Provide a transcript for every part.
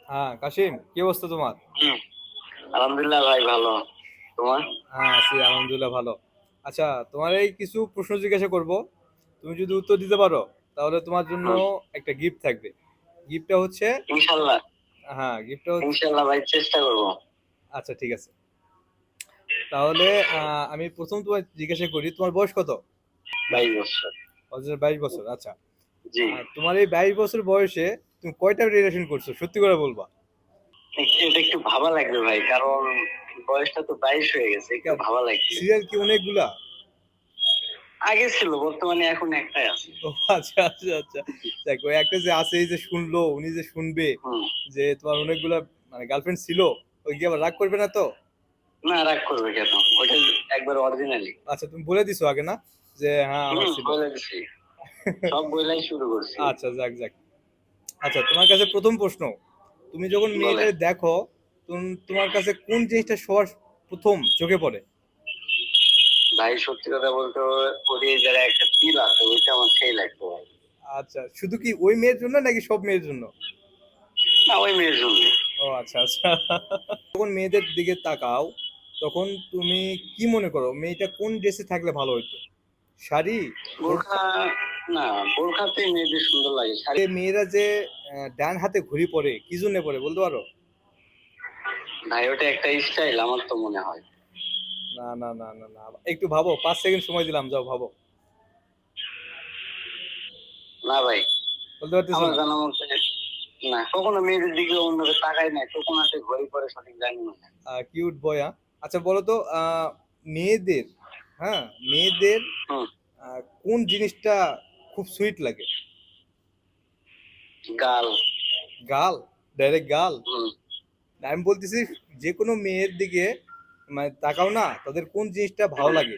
হ্যাঁ কাশিম, কি অবস্থা তোমার? হুম, আলহামদুলিল্লাহ ভাই ভালো। তোমার? হ্যাঁ আছি আলহামদুলিল্লাহ ভালো। আচ্ছা, তোমার এই কিছু প্রশ্ন জিজ্ঞাসা করব। তুমি যদি উত্তর দিতে পারো তাহলে তোমার জন্য হুম, একটা গিফট থাকবে। গিফটটা হচ্ছে, ইনশাল্লাহ। হ্যাঁ গিফটটা হচ্ছে, ইনশাল্লাহ ভাই চেষ্টা করবো। আচ্ছা ঠিক আছে। তাহলে আমি প্রথম তোমার জিজ্ঞাসা করি, তোমার বয়স কত? 22 বছর। 22 বছর, আচ্ছা। জি। তোমার এই 22 বছর বয়সে তুমি কয়টা রিলেশন করছো, সত্যি করে বলবা? এটা একটু ভাবা লাগবে ভাই, কারণ বয়সটা তো 22 হয়ে গেছে, একটু ভাবা লাগবে। সিরিয়াল কি অনেকগুলা? আগে ছিল, বর্তমানে এখন একটাই আছে। ও আচ্ছা আচ্ছা আচ্ছা। দেখ, ওই একটা যে আছে, এই যে শুনলো, উনি যে শুনবে হুম। যে তোমার অনেকগুলা মানে গার্লফ্রেন্ড ছিল, ওই কি আবার রাগ করবে না তো? না, রাগ করবে কেন? ওটা একবার অরিজিনালি। আচ্ছা, তুমি বলে দিছো আগে না যে হ্যাঁ আমার ছিল? বলে দিছি। সব বইলাই শুরু করছি। আচ্ছা, যাক যাক। আচ্ছা, তোমার কাছে প্রথম প্রশ্ন, তুমি যখন বলে মেয়েটা দেখো, তোমার কাছে কোন জিনিসটা সবার প্রথম চোখে পড়ে? ভাই, সত্যি কথা বলতে ওর এই জায়গায় একটা তিল আছে, ওইটা আমার সেই লাগতো ভাই। আচ্ছা, শুধু কি ওই মেয়ের জন্য নাকি সব মেয়ের জন্য? না, ওই মেয়ের জন্য। ও আচ্ছা আচ্ছা। যখন মেয়েদের দিকে তাকাও, তখন তুমি কি মনে করো মেয়েটা কোন ড্রেসে থাকলে ভালো হতো? শাড়ি, বোরকা? বোরখা। না, বোরখাতেই মেয়েদের সুন্দর লাগে, শাড়ি। এ মেয়েরা যে ডান হাতে ঘড়ি পরে কি জন্য পরে বলতে পারো? ভাই, ওটা একটা স্টাইল আমার তো মনে হয়। না না না না না, একটু ভাবো, 5 সেকেন্ড সময় দিলাম, যাও ভাবো। না ভাই, বলতে পারতেছো আমার না? জানা মতে না, কখনো মেয়েদের দিকে অন্যকে তাকাই নাই, তো কোন হাতে ঘড়ি পরে সঠিক জানি না। কিউট বয়, হ্যাঁ। আচ্ছা বলো তো, মেয়েদের, হ্যাঁ মেয়েদের হুম। কোন জিনিসটা খুব সুইট লাগে? গাল। গাল? ডাইরেক্ট গাল? হুম। না, আমি বলতেছি যে কোনো মেয়ের দিকে মানে তাকাও না, তাদের কোন জিনিসটা ভালো হুম। লাগে?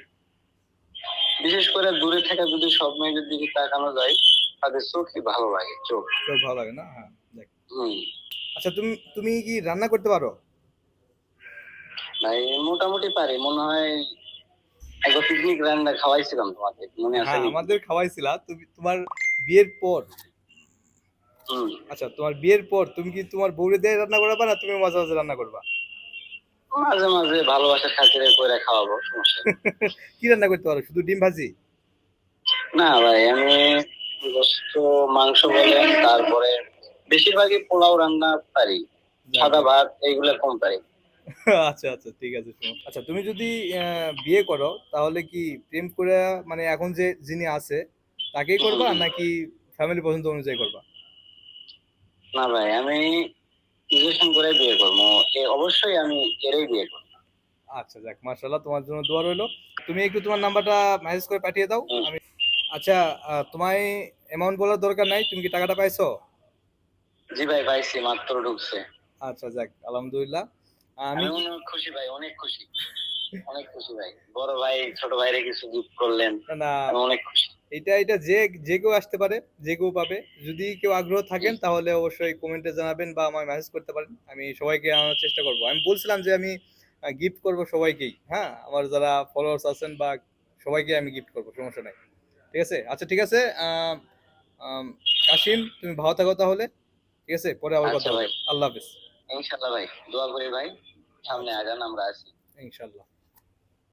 বিশেষ করে দূরে থেকে যদি সব মেয়েদের দিকে তাকানো যায়, তাদের চোখই ভালো লাগে, চোখ। চোখ ভালো লাগে না, হ্যাঁ। দেখ, হুম। আচ্ছা তুমি তুমি কি রান্না করতে পারো? ভাই, মোটামুটি পারি মনে হয়। একবার পিকনিক রান্না খাওয়াইছিলাম তোমাকে, মনে আছে হ্যাঁ, নাকি? আমাদের খাওয়াইছিলা তুমি তোমার বিয়ের পর। হুম। আচ্ছা, তোমার বিয়ের পর তুমি কি তোমার বউরে দিয়ে রান্না করবা না তুমি মাঝে মাঝে রান্না করবা? মাঝে মাঝে ভালোবাসার খাতিরে করে খাওয়াবো, সমস্যা নেই। কি রান্না করতে পারো, শুধু ডিম ভাজি? না ভাই, আমি গোস্ত, মাংস বলেন, তারপরে বেশিরভাগই পোলাও রান্না পারি। যাক সাদা যাক। ভাত এইগুলা কম পারি। আচ্ছা আচ্ছা, ঠিক আছে, শোনো। আচ্ছা, তুমি যদি বিয়ে করো তাহলে কি প্রেম করে, মানে এখন যে যিনি আছে তাকেই হুম, করবা হুম। নাকি ফ্যামিলি পছন্দ অনুযায়ী করবা? না ভাই, আমি রিলেশন করে বিয়ে করবো। অবশ্যই আমি এরই বিয়ে করবো। আচ্ছা যাক, মার্শাল্লাহ, তোমার জন্য দোয়া রইলো। তুমি একটু তোমার নাম্বারটা মেসেজ করে পাঠিয়ে দাও হুম। আমি। আচ্ছা, তোমায় অ্যামাউন্ট বলার দরকার নাই, তুমি কি টাকাটা পাইছো? জি ভাই, পাইছি, মাত্র ঢুকছে। আচ্ছা যাক, আলহামদুলিল্লাহ। আমি আমি অনেক খুশি ভাই, অনেক খুশি। অনেক খুশি ভাই, বড় ভাই ছোট ভাইরে কিছু গিফট করলেন। না, আমি অনেক খুশি। এটা এটা যে যে কেউ আসতে পারে, যে কেউ পাবে। যদি কেউ আগ্রহ জি। থাকেন তাহলে অবশ্যই কমেন্টে জানাবেন বা আমায় মেসেজ করতে পারেন, আমি সবাইকে আনার চেষ্টা করব। আমি বলছিলাম যে আমি গিফট করব সবাইকেই, হ্যাঁ, আমার যারা ফলোয়ার্স আছেন বা সবাইকে আমি গিফট করব, সমস্যা নাই। ঠিক আছে, আচ্ছা ঠিক আছে। আম, কাশিম, তুমি ভালো থাকো তাহলে। ঠিক আছে, পরে আবার কথা আচ্ছা হবে। ভাই। আল্লাহ হাফেজ। ইনশাল্লাহ ভাই, দোয়া করি ভাই, সামনে আচ্ছা, আগান, আমরা আছি। ইনশাল্লাহ।